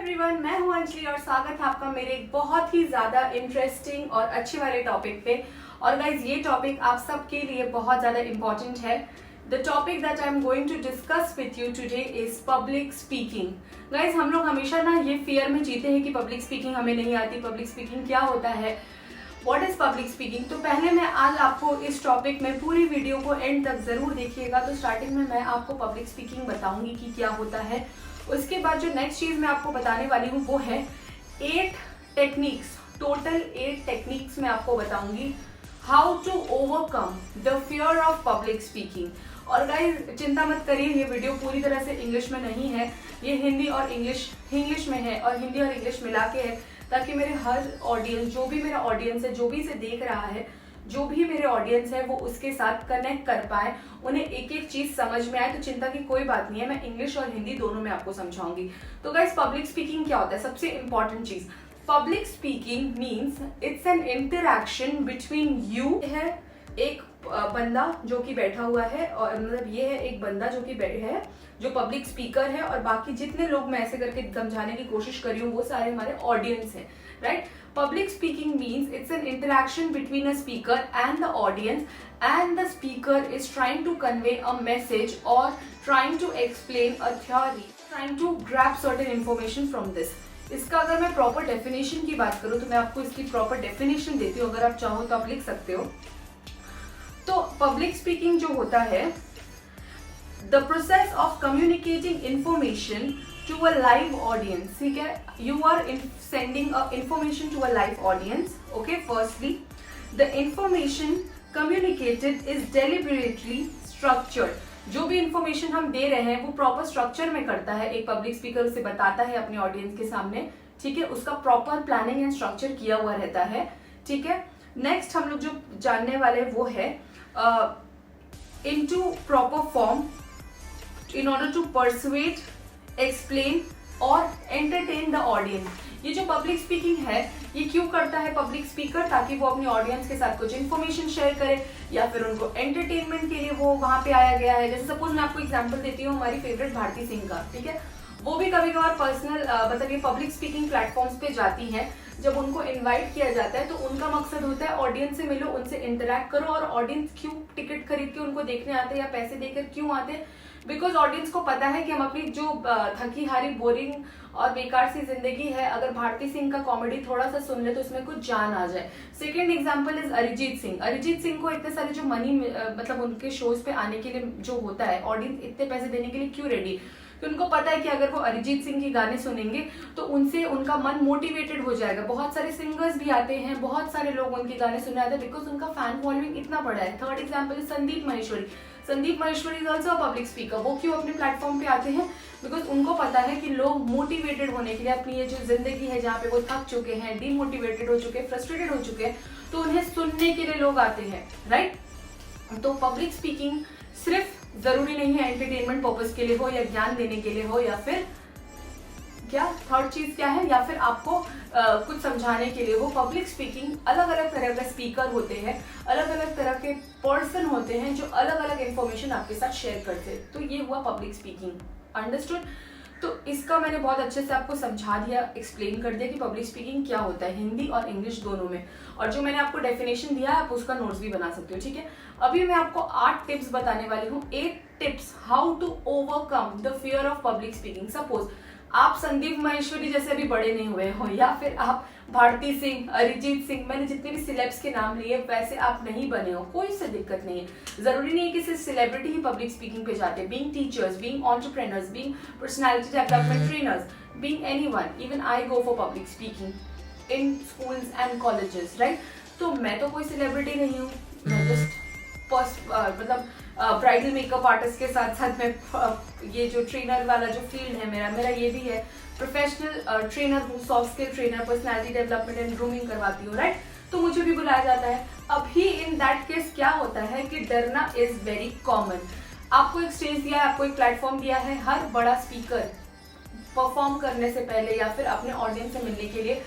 Everyone, मैं हूं अंजलि और स्वागत है आपका मेरे एक बहुत ही ज्यादा इंटरेस्टिंग और अच्छे वाले टॉपिक पे। और गाइज ये टॉपिक आप सबके लिए बहुत ज्यादा इंपॉर्टेंट है। The topic that I am going to discuss with you today is public speaking. Guys हम लोग हमेशा ना ये फियर में जीते हैं कि पब्लिक स्पीकिंग हमें नहीं आती। पब्लिक स्पीकिंग क्या होता है, व्हाट इज पब्लिक स्पीकिंग। तो पहले मैं आज आपको इस टॉपिक में पूरी वीडियो को एंड तक जरूर देखिएगा। तो स्टार्टिंग में मैं आपको पब्लिक स्पीकिंग बताऊंगी कि क्या होता है। उसके बाद जो नेक्स्ट चीज मैं आपको बताने वाली हूँ वो है 8 टेक्निक्स, टोटल 8 टेक्निक्स मैं आपको बताऊंगी how to overcome the fear of public speaking. और गाइस चिंता मत करिए, ये वीडियो पूरी तरह से इंग्लिश में नहीं है, ये हिंदी और इंग्लिश में है और हिंदी और इंग्लिश मिला के है, ताकि मेरे हर ऑडियंस, जो भी मेरा ऑडियंस है, जो भी इसे देख रहा है, जो भी मेरे ऑडियंस है, वो उसके साथ कनेक्ट कर पाए, उन्हें एक एक चीज समझ में आए। तो चिंता की कोई बात नहीं है, मैं इंग्लिश और हिंदी दोनों में आपको समझाऊंगी। तो गाइस पब्लिक स्पीकिंग क्या होता है, सबसे इंपॉर्टेंट चीज, public speaking means it's an interaction between you है एक बंदा जो कि बैठा हुआ है, और मतलब ये है एक बंदा जो कि है जो पब्लिक स्पीकर है, और बाकी जितने लोग मैं ऐसे करके समझाने की कोशिश कर रही हूँ वो सारे हमारे ऑडियंस हैं, right. Public speaking means it's an interaction between a speaker and the audience, and the speaker is trying to convey a message or trying to explain a theory, trying to grab certain information from this. इसका अगर मैं proper definition की बात करूँ तो मैं आपको इसकी प्रॉपर डेफिनेशन देती हूँ, अगर आप चाहो तो आप लिख सकते हो। तो पब्लिक स्पीकिंग जो होता है, the process of communicating information to a live audience, ठीक है, you are sending a information to a live audience, okay. Firstly, the information communicated is deliberately structured. जो भी इंफॉर्मेशन हम दे रहे हैं वो प्रॉपर स्ट्रक्चर में करता है, एक पब्लिक स्पीकर उसे बताता है अपने ऑडियंस के सामने, ठीक है, उसका प्रॉपर प्लानिंग एंड स्ट्रक्चर किया हुआ रहता है, ठीक है। नेक्स्ट हम लोग जो जानने वाले वो है into proper form in order to persuade, explain और entertain the audience। ये जो पब्लिक स्पीकिंग है ये क्यों करता है पब्लिक स्पीकर, ताकि वो अपनी ऑडियंस के साथ कुछ इन्फॉर्मेशन शेयर करे या फिर उनको एंटरटेनमेंट के लिए वो वहां पे आया गया है। जैसे सपोज मैं आपको एग्जांपल देती हूँ हमारी फेवरेट भारती सिंह का, ठीक है, वो भी कभी कभार पर्सनल मतलब ये पब्लिक स्पीकिंग प्लेटफॉर्म्स पे जाती हैं। जब उनको इनवाइट किया जाता है तो उनका मकसद होता है ऑडियंस से मिलो, उनसे इंटरेक्ट करो। और ऑडियंस क्यों टिकट खरीद के उनको देखने आते हैं या पैसे देकर क्यों आते हैं, बिकॉज ऑडियंस को पता है कि हम अपनी जो थकी हारी बोरिंग और बेकार सी जिंदगी है, अगर भारती सिंह का कॉमेडी थोड़ा सा सुन ले तो उसमें कुछ जान आ जाए। Second example is Arijit Singh. Arijit Singh को इतने सारे जो मनी मतलब उनके शोज पे आने के लिए जो होता है, ऑडियंस इतने पैसे देने के लिए क्यों रेडी, कि उनको पता है कि अगर वो अरिजीत सिंह के गाने सुनेंगे तो उनसे उनका मन मोटिवेटेड हो जाएगा। बहुत सारे सिंगर्स भी आते हैं, बहुत सारे लोग उनके गाने सुनने आते हैं, बिकॉज उनका फैन फॉलोइंग इतना बड़ा है। Third example is Sandeep Maheshwari. Sandeep Maheshwari is also a public speaker. वो क्यों अपने प्लेटफॉर्म पे आते हैं, बिकॉज उनको पता है कि लोग मोटिवेटेड होने के लिए, अपनी ये जो जिंदगी है जहाँ पे वो थक चुके हैं, डीमोटिवेटेड हो चुके हैं, फ्रस्ट्रेटेड हो चुके हैं, तो उन्हें सुनने के लिए लोग आते हैं, राइट। तो पब्लिक स्पीकिंग सिर्फ जरूरी नहीं है एंटरटेनमेंट पर्पस के लिए हो या ज्ञान देने के लिए हो, या फिर क्या थर्ड चीज क्या है, या फिर आपको कुछ समझाने के लिए हो। पब्लिक स्पीकिंग अलग अलग तरह के स्पीकर होते हैं, अलग अलग तरह के पर्सन होते हैं जो अलग अलग इंफॉर्मेशन आपके साथ शेयर करते हैं। तो ये हुआ पब्लिक स्पीकिंग, अंडरस्टूड। तो इसका मैंने बहुत अच्छे से आपको समझा दिया, एक्सप्लेन कर दिया कि पब्लिक स्पीकिंग क्या होता है, हिंदी और इंग्लिश दोनों में। और जो मैंने आपको डेफिनेशन दिया आप उसका नोट्स भी बना सकते हो, ठीक है। अभी मैं आपको 8 टिप्स बताने वाली हूँ, 8 tips how to overcome the fear of public speaking. Suppose आप संदीप माहेश्वरी जैसे अभी बड़े नहीं हुए हो, या फिर आप भारती सिंह, अरिजीत सिंह, मैंने जितने भी सिलेब्स के नाम लिए वैसे आप नहीं बने हो, कोई से दिक्कत नहीं है। जरूरी नहीं है कि सिर्फ सेलिब्रिटी ही पब्लिक स्पीकिंग पे जाते हैं। Being teachers, being entrepreneurs, being personality development trainers, being anyone, even I go for public speaking in schools and colleges, right. तो मैं तो कोई सेलिब्रिटी नहीं हूँ, मैं जस्ट मतलब ब्राइडल मेकअप आर्टिस्ट के साथ साथ मैं ये जो ट्रेनर वाला जो फील्ड है मेरा ये भी है, प्रोफेशनल ट्रेनर हूँ, soft skill trainer, personality development and grooming करवाती हूँ, राइट। तो मुझे भी बुलाया जाता है। अभी इन दैट केस क्या होता है कि डरना इज वेरी कॉमन। आपको एक स्टेज दिया है, आपको एक प्लेटफॉर्म दिया है, हर बड़ा स्पीकर परफॉर्म करने से पहले या फिर अपने ऑडियंस से मिलने के लिए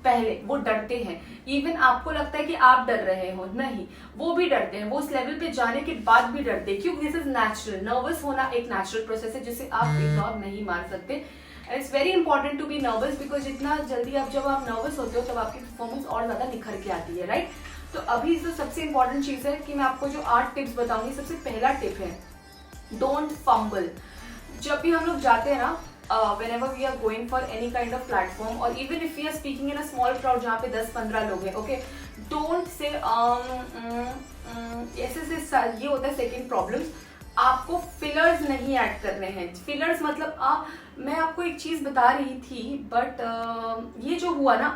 पहले वो डरते हैं। इवन आपको लगता है कि आप डर रहे हो, नहीं, वो भी डरते हैं। वो उस लेवल पे जाने के बाद भी डरते हैं, क्योंकि दिस इज नेचुरल। नर्वस होना एक नेचुरल प्रोसेस है जिसे आप इग्नोर नहीं मार सकते। And it's very important to be nervous, because जितना जल्दी जब आप नर्वस होते हो तब आपकी परफॉर्मेंस और ज्यादा निखर के आती है, राइट। तो अभी जो सबसे इंपॉर्टेंट चीज है कि मैं आपको जो 8 टिप्स बताऊंगी, सबसे पहला टिप है डोंट फंबल। जब भी हम लोग जाते हैं ना, whenever we are going for any kind of platform or even if we are speaking in a small crowd जहाँ पे 10-15 लोग हैं, okay, don't say ऐसे से ये होता है सेकंड प्रॉब्लम। आपको फिलर्स नहीं ऐड करने हैं। फिलर्स मतलब मैं आपको एक चीज बता रही थी, बट ये जो हुआ ना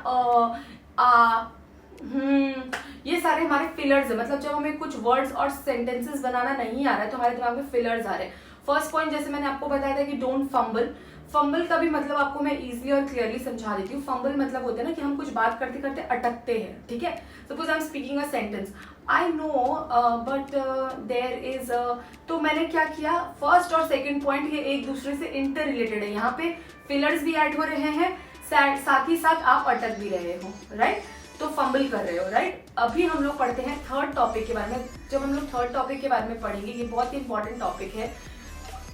ये सारे हमारे फिलर्स है। मतलब जब हमें कुछ वर्ड्स और सेंटेंसेस बनाना नहीं आ रहा है तो हमारे दिमाग में फिलर्स आ रहे हैं। फर्स्ट पॉइंट जैसे मैंने आपको बताया था कि डोंट फंबल। फंबल का भी मतलब आपको मैं इजीली और क्लियरली समझा देती हूँ। फंबल मतलब होता है ना कि हम कुछ बात करते करते अटकते हैं, ठीक है। Suppose I am speaking a sentence, I know but there is, तो मैंने क्या किया, फर्स्ट और सेकंड पॉइंट ये एक दूसरे से इंटर रिलेटेड है। यहाँ पे फिलर्स भी ऐड हो रहे हैं, साथ ही साथ आप अटक भी रहे हो, राइट, तो फंबल कर रहे हो, राइट। अभी हम लोग पढ़ते हैं थर्ड टॉपिक के बारे में। जब हम लोग थर्ड टॉपिक के बारे में पढ़ेंगे, ये बहुत ही इंपॉर्टेंट टॉपिक है,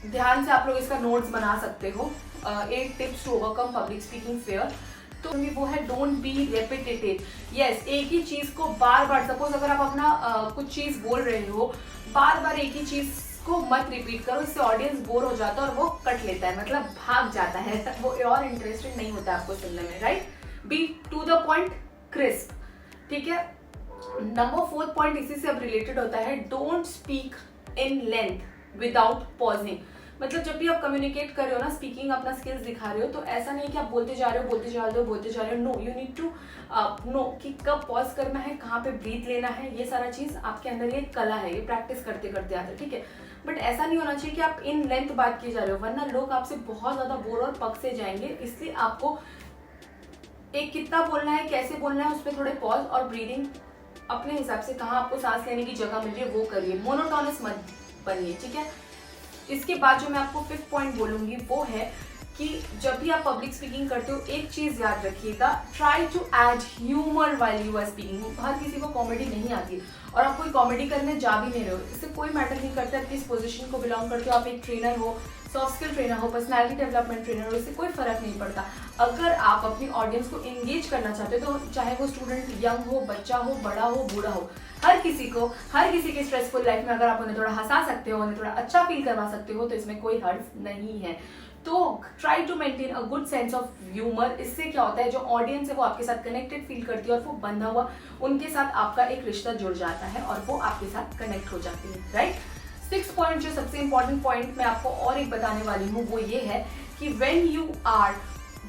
ध्यान से आप लोग इसका नोट्स बना सकते हो। 8 tips to overcome public speaking fear. तो वो है डोंट बी रेपिटेटिव। यस, एक ही चीज को बार बार, सपोज अगर आप अपना कुछ चीज बोल रहे हो, बार बार एक ही चीज को मत रिपीट करो, इससे ऑडियंस बोर हो जाता है और वो कट लेता है, मतलब भाग जाता है, वो और इंटरेस्टेड नहीं होता आपको सुनने में, right. Be to the point, crisp, ठीक है। नंबर 4 पॉइंट इसी से अब रिलेटेड होता है, don't speak in length without pausing. मतलब जब भी आप कम्युनिकेट कर रहे हो ना, स्पीकिंग अपना स्किल्स दिखा रहे हो, तो ऐसा नहीं कि आप बोलते जा रहे हो, no, you need to know कि कब पॉज करना है, कहाँ पे ब्रीथ लेना है। ये सारा चीज आपके अंदर ये कला है, ये प्रैक्टिस करते करते आता है, ठीक है। बट ऐसा नहीं होना चाहिए कि आप इन लेंथ बात किए जा रहे हो, वरना लोग आपसे बहुत ज्यादा बोर और पक से जाएंगे। इसलिए आपको एक कितना बोलना है, कैसे बोलना है, उस पर थोड़े पॉज और ब्रीदिंग अपने हिसाब से, कहाँ आपको सांस लेने की जगह मिल रही है वो करिए, मोनोटोनस मत बनिए, ठीक है। इसके बाद जो मैं आपको 5th पॉइंट बोलूंगी वो है कि जब भी आप पब्लिक स्पीकिंग करते हो, एक चीज याद रखिएगा, try to add humour while you are speaking. हर किसी को कॉमेडी नहीं आती और आप कोई कॉमेडी करने जा भी नहीं रहे हो, इससे कोई मैटर नहीं करता आप किस पोजीशन को बिलोंग करते हो। आप एक ट्रेनर हो, सॉफ्ट स्किल ट्रेनर हो, पर्सनालिटी डेवलपमेंट ट्रेनर हो, इससे कोई फर्क नहीं पड़ता। अगर आप अपनी ऑडियंस को एंगेज करना चाहते हो, तो चाहे वो स्टूडेंट यंग हो, बच्चा हो, बड़ा हो, बूढ़ा हो, हर किसी की स्ट्रेसफुल लाइफ में अगर आप उन्हें थोड़ा हंसा सकते हो, उन्हें थोड़ा अच्छा फील करवा सकते हो, तो इसमें कोई हर्ज नहीं है। तो try to maintain a good sense of humour. इससे क्या होता है, जो ऑडियंस है वो आपके साथ कनेक्टेड फील करती है और वो बंधा हुआ उनके साथ आपका एक रिश्ता जुड़ जाता है और वो आपके साथ कनेक्ट हो जाती है, राइट। 6th पॉइंट जो सबसे इंपॉर्टेंट पॉइंट मैं आपको और एक बताने वाली हूँ वो ये है कि when you are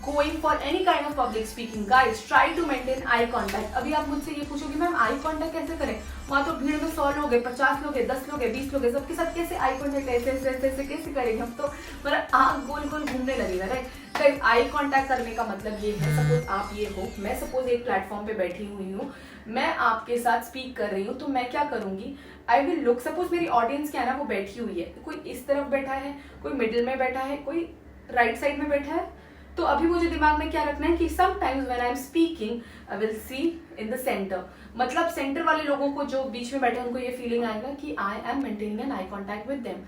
going for any kind of public speaking, guys try to maintain eye contact. अभी आप मुझसे ये पूछोगे मैम आई कॉन्टैक्ट कैसे करें, वहां तो भीड़ में 100 लोग है, 50 लोग है, 10 लोग है, 20 लोग है, सबके साथ कैसे आई कॉन्टैक्ट ऐसे कैसे करेंगे हम, तो मेरा आंख गोल गोल घूमने लगेगा, राइट। आई कॉन्टैक्ट करने का मतलब ये है, सपोज आप ये हो, मैं सपोज एक प्लेटफॉर्म पे बैठी हुई हूँ, मैं आपके साथ स्पीक कर रही हूँ, तो मैं क्या करूंगी, आई विल लुक, सपोज मेरी ऑडियंस क्या है ना, वो बैठी हुई है, कोई इस तरफ बैठा है, कोई मिडिल में बैठा है, कोई राइट साइड में बैठा है, तो अभी मुझे दिमाग में क्या रखना है कि sometimes when I am speaking I will see in the centre. मतलब सेंटर वाले लोगों को जो बीच में बैठे हैं उनको ये फीलिंग आएगा कि I am maintaining an eye contact with them.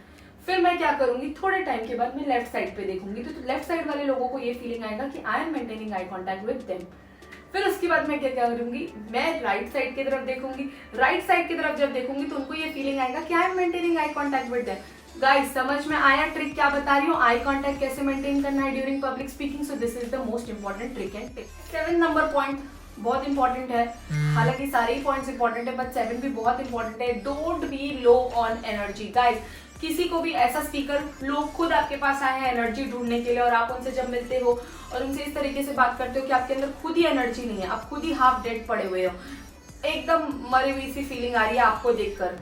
फिर मैं क्या करूंगी, थोड़े टाइम के बाद मैं लेफ्ट साइड पे देखूंगी, तो लेफ्ट साइड वाले लोगों को ये फीलिंग आएगा कि I am maintaining I contact with them. फिर उसके बाद मैं क्या करूंगी, मैं राइट साइड की तरफ देखूंगी, राइट साइड की तरफ जब देखूंगी तो उनको ये फीलिंग आएगा कि I am maintaining I contact with them. Guys समझ में आया ट्रिक क्या बता रही हूँ, आई कॉन्टैक्ट कैसे मेंटेन करना है during public speaking. So this is the most important trick and tip. 7 number point बहुत इंपॉर्टेंट है, हालांकि सारे ही पॉइंट्स इंपॉर्टेंट है बट 7 भी बहुत इंपॉर्टेंट है, don't be low on energy. Guys किसी को भी ऐसा स्पीकर, लोग खुद आपके पास आए हैं एनर्जी ढूंढने के लिए और आप उनसे जब मिलते हो और उनसे इस तरीके से बात करते हो कि आपके अंदर खुद ही एनर्जी नहीं है, आप खुद ही हाफ डेड पड़े हुए हो, एकदम मरी हुई सी फीलिंग आ रही है आपको देखकर,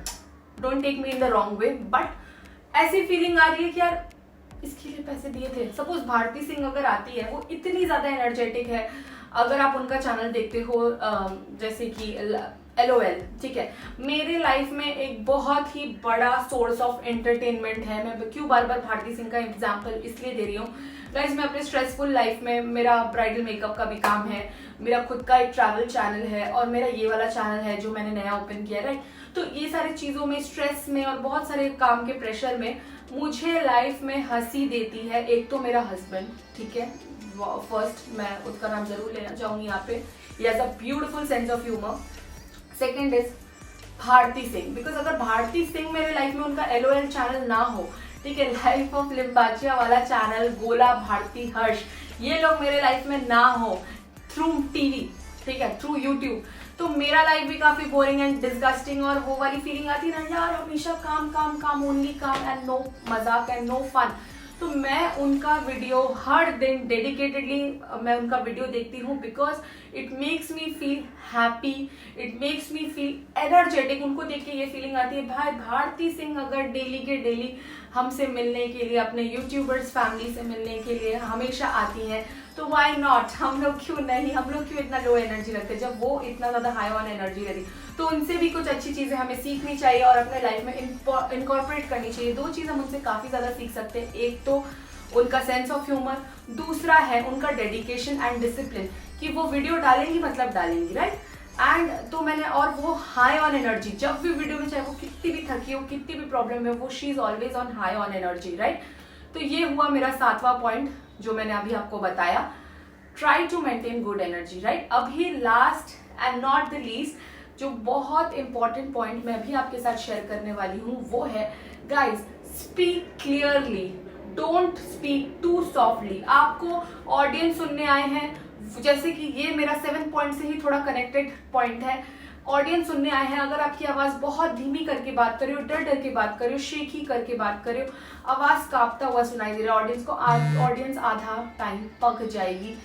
don't take me in the wrong way, but ऐसी फीलिंग आ रही है कि यार इसके लिए पैसे दिए थे। सपोज भारती सिंह अगर आती है, वो इतनी ज्यादा एनर्जेटिक है, अगर आप उनका चैनल देखते हो जैसे कि LOL, ठीक है, मेरे लाइफ में एक बहुत ही बड़ा सोर्स ऑफ एंटरटेनमेंट है। मैं क्यों बार बार भारती सिंह का एग्जाम्पल इसलिए दे रही हूँ, गाइस मैं अपने स्ट्रेसफुल लाइफ में, मेरा ब्राइडल मेकअप का भी काम है, मेरा खुद का एक ट्रैवल चैनल है और मेरा ये वाला चैनल है जो मैंने नया ओपन किया, राइट। तो ये सारी चीजों में, स्ट्रेस में और बहुत सारे काम के प्रेशर में मुझे लाइफ में हंसी देती है एक तो मेरा हस्बैंड, ठीक है, फर्स्ट मैं उसका नाम जरूर लेना चाहूंगी यहाँ पे, he has a beautiful sense of humour. Second is Bharti Singh, because अगर भारती सिंह मेरे लाइफ में उनका LOL चैनल ना हो, ठीक है, लाइफ ऑफ लिम्बाचिया वाला चैनल, गोला, भारती, हर्ष, ये लोग मेरे लाइफ में ना हो थ्रू टीवी, ठीक है, थ्रू यूट्यूब, तो मेरा लाइफ भी काफी बोरिंग एंड डिस्गस्टिंग और वो वाली फीलिंग आती है ना यार, हमेशा काम काम काम, ओनली काम एंड नो मजाक एंड नो फन। तो मैं उनका वीडियो हर दिन डेडिकेटेडली मैं उनका वीडियो देखती हूँ, because it makes me feel happy, it makes me feel energetic. उनको देख के ये फीलिंग आती है भाई भारती सिंह अगर डेली के डेली हमसे मिलने के लिए, अपने यूट्यूबर्स फैमिली से मिलने के लिए हमेशा आती हैं, तो वाई नॉट, हम लोग क्यों नहीं, हम लोग क्यों इतना लो एनर्जी रखते, जब वो इतना ज्यादा हाई ऑन एनर्जी रहती, तो उनसे भी कुछ अच्छी चीजें हमें सीखनी चाहिए और अपने लाइफ में इनकॉर्पोरेट करनी चाहिए। दो चीज हम उनसे काफी ज्यादा सीख सकते हैं, एक तो उनका सेंस ऑफ ह्यूमर, दूसरा है उनका डेडिकेशन एंड डिसिप्लिन, कि वो वीडियो डालेंगी मतलब डालेंगी, राइट। एंड तो मैंने, और वो हाई ऑन एनर्जी, जब भी वीडियो में चाहे वो कितनी भी थकी हो, कितनी भी प्रॉब्लम है, वो she is always on high on energy, right. तो ये हुआ मेरा 7वां पॉइंट जो मैंने अभी आपको बताया, try to maintain good energy, right. अभी last and not the least जो बहुत इंपॉर्टेंट पॉइंट मैं अभी आपके साथ शेयर करने वाली हूँ वो है, guys speak clearly, don't speak too softly. आपको ऑडियंस सुनने आए हैं, जैसे कि ये मेरा 7 पॉइंट से ही थोड़ा कनेक्टेड पॉइंट है, ऑडियंस सुनने आए हैं, अगर आपकी आवाज बहुत धीमी करके बात कर रहे हो, डर डर के बात कर रहे हो, शेकी करके बात कर रहे हो, आवाज कांपता हुआ सुनाई दे रहा है ऑडियंस को, ऑडियंस आधा टाइम पक जाएगी।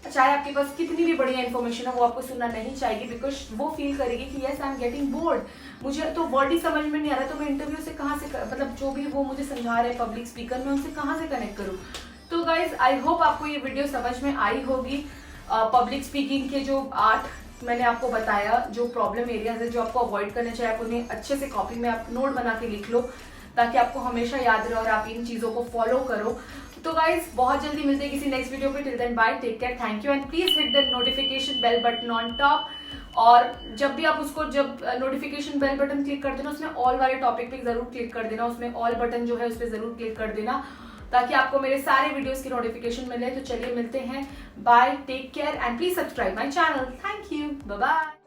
चाहे आपके पास कितनी भी बढ़िया इन्फॉर्मेशन है, वो आपको सुनना नहीं चाहेगी, बिकॉज वो फील करेगी कि yes I am getting bored, मुझे तो वर्ड ही समझ में नहीं आ रहा, तो मैं इंटरव्यू से कहाँ से मतलब जो भी वो मुझे समझा रहे पब्लिक स्पीकर में, उनसे कहाँ से कनेक्ट करूँ। तो गाइज आई होप आपको ये वीडियो समझ में आई होगी। पब्लिक स्पीकिंग के जो 8 मैंने आपको बताया जो प्रॉब्लम एरियाज है जो आपको अवॉइड करने चाहिए, आप उन्हें अच्छे से कॉपी में आप नोट बना के लिख लो ताकि आपको हमेशा याद रहे और आप इन चीजों को फॉलो करो। तो गाइज बहुत जल्दी मिलते हैं किसी नेक्स्ट वीडियो पे, till then bye, take care, thank you and please hit the notification bell button on top. और जब भी आप उसको, जब नोटिफिकेशन बेल बटन क्लिक करते ना, उसमें ऑल वाले टॉपिक पे जरूर क्लिक कर देना, उसमें ऑल बटन जो है उस पर जरूर क्लिक कर देना ताकि आपको मेरे सारे वीडियोस की नोटिफिकेशन मिले। तो चलिए मिलते हैं, bye, take care and please subscribe my channel, thank you, bye bye.